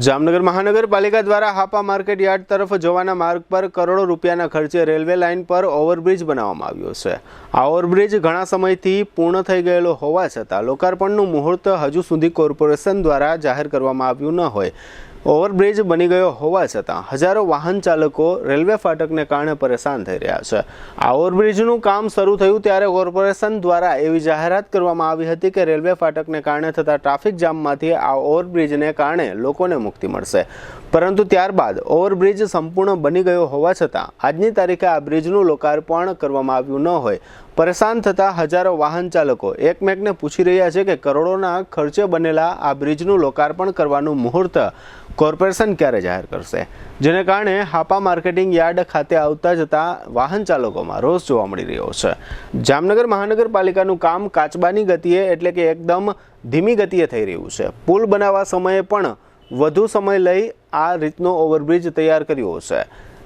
જામનગર મહાનગરપાલિકા દ્વારા Hapa market yard તરફ જવાના માર્ગ પર કરોડો રૂપિયાના ખર્ચે રેલવે લાઇન પર ઓવરબ્રિજ બનાવવામાં આવ્યો છે। આ ઓવરબ્રિજ ઘણા સમયથી પૂર્ણ થઈ ગયેલો હોવા છતાં લોકાર્પણનું મુહૂર્ત હજુ સુધી કોર્પોરેશન દ્વારા જાહેર કરવામાં આવ્યું ન હોય। ઓવરબ્રિજ બની ગયો હોવા છતાં હજારો વાહન ચાલકો રેલવે ફાટકને કારણે પરેશાન થઈ રહ્યા છે। આ ઓવરબ્રિજનું કામ શરૂ થયું ત્યારે કોર્પોરેશન દ્વારા એવી જાહેરાત કરવામાં આવી હતી કે રેલવે ફાટકને કારણે થતા ટ્રાફિક જામમાંથી આ ઓવરબ્રિજને કારણે લોકોને મુક્તિ મળશે, પરંતુ ત્યારબાદ ઓવરબ્રિજ સંપૂર્ણ બની ગયો હોવા છતાં આજની તારીખે આ બ્રિજનું લોકાર્પણ કરવામાં આવ્યું ન હોય। પરેશાન થતા હજારો વાહન ચાલકો એકમેકને પૂછી રહ્યા છે કે કરોડોના ખર્ચે બનેલા આ બ્રિજનું લોકાર્પણ કરવાનું મુહૂર્ત કોર્પોરેશન ક્યારે જાહેર કરશે, જેને કારણે હાપા માર્કેટિંગ યાર્ડ ખાતે આવતા જતા વાહન ચાલકોમાં રોષ જોવા મળી રહ્યો છે। જામનગર મહાનગરપાલિકાનું કામ કાચબાની ગતિએ એટલે કે એકદમ ધીમી ગતિએ થઈ રહ્યું છે। પુલ બનાવવા સમયે પણ વધુ સમય લઈ આ રીતનો ઓવરબ્રિજ તૈયાર કર્યો છે।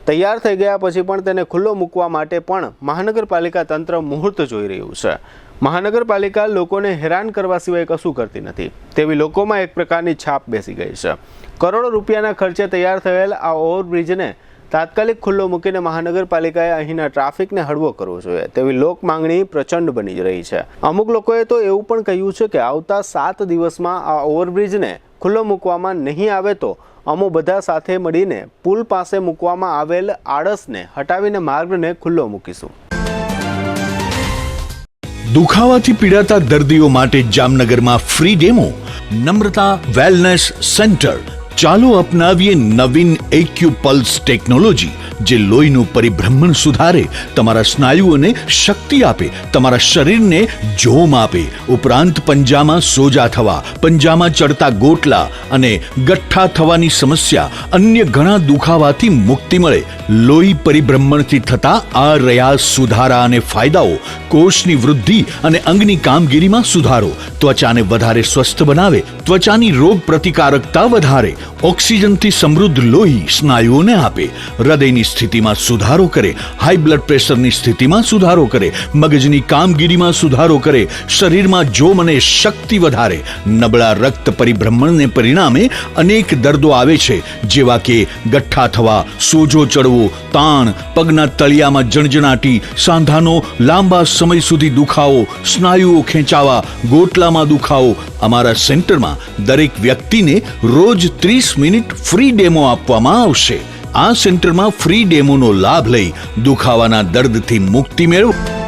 તૈયાર થઈ ગયા પછી પણ તેને ખુલ્લો મૂકવા માટે પણ મહાનગરપાલિકા તંત્ર મુહૂર્ત જોઈ રહ્યું છે। મહાનગરપાલિકા લોકોને હેરાન કરવા સિવાય કશું કરતી નથી તેવી લોકોમાં એક પ્રકારની છાપ બેસી ગઈ છે। કરોડો રૂપિયાના ખર્ચે તૈયાર થયેલ આ ઓવરબ્રિજને તાત્કાલિક ખુલ્લો મૂકીને મહાનગરપાલિકાએ અહીંના ટ્રાફિકને હળવો કરવો જોઈએ તેવી લોક માંગણી પ્રચંડ બની રહી છે। અમુક લોકોએ તો એવું પણ કહ્યું છે કે આવતા 7 દિવસમાં આ ઓવરબ્રિજને ખુલ્લો મૂકવામાં નહીં આવે તો અમો બધા સાથે મળીને પુલ પાસે મૂકવામાં આવેલ આળસને હટાવીને માર્ગને ખુલ્લો મૂકીશું। દુખાવાથી પીડાતા દર્દીઓ માટે જામનગરમાં ફ્રી ડેમો। નમ્રતા વેલનેસ સેન્ટર। ચાલો અપનાવીએ નવીન એક્યુપલ્સ ટેકનોલોજી જે લોહીનું પરિભ્રમણ સુધારે, તમારા સ્નાયુઓને શક્તિ આપે, તમારા શરીરને જોમ આપે, ઉપરાંત પંજામાં સોજા થવા, પંજામાં ચડતા ગોટલા અને ગઠ્ઠા થવાની સમસ્યા, અન્ય ઘણા દુખાવાથી મુક્તિ મળે। લોહી પરિભ્રમણથી થતા આ રહ્યા સુધારા અને ફાયદાઓ। કોષની વૃદ્ધિ અને અંગની કામગીરીમાં સુધારો, ત્વચાને વધારે સ્વસ્થ બનાવે, ત્વચાની રોગ પ્રતિકારકતા વધારે, ઓક્સિજનથી સમૃદ્ધ લોહી સ્નાયુઓને આપે, હૃદયની સ્થિતિમાં સુધારો કરે, હાઈ બ્લડ પ્રેશરની સ્થિતિમાં સુધારો કરે, મગજની કામગીરીમાં સુધારો કરે, શરીરમાં જોમ અને શક્તિ વધારે। નબળા રક્ત પરિભ્રમણને પરિણામે અનેક દર્દો આવે છે જેવા કે ગઠ્ઠા થવા, સોજો ચડવો, તાણ, પગના તળિયામાં જણજણાટી, સાંધાનો લાંબા સમય સુધી દુખાવો, સ્નાયુઓ ખેંચાવા, ગોટલામાં દુખાવો। અમારા સેન્ટરમાં દરેક વ્યક્તિને રોજ 30 મિનિટ ફ્રી ડેમો આપવામાં આવશે। આ સેન્ટરમાં ફ્રી ડેમોનો લાભ લઈ દુખાવાના દર્દથી મુક્તિ મેળવો।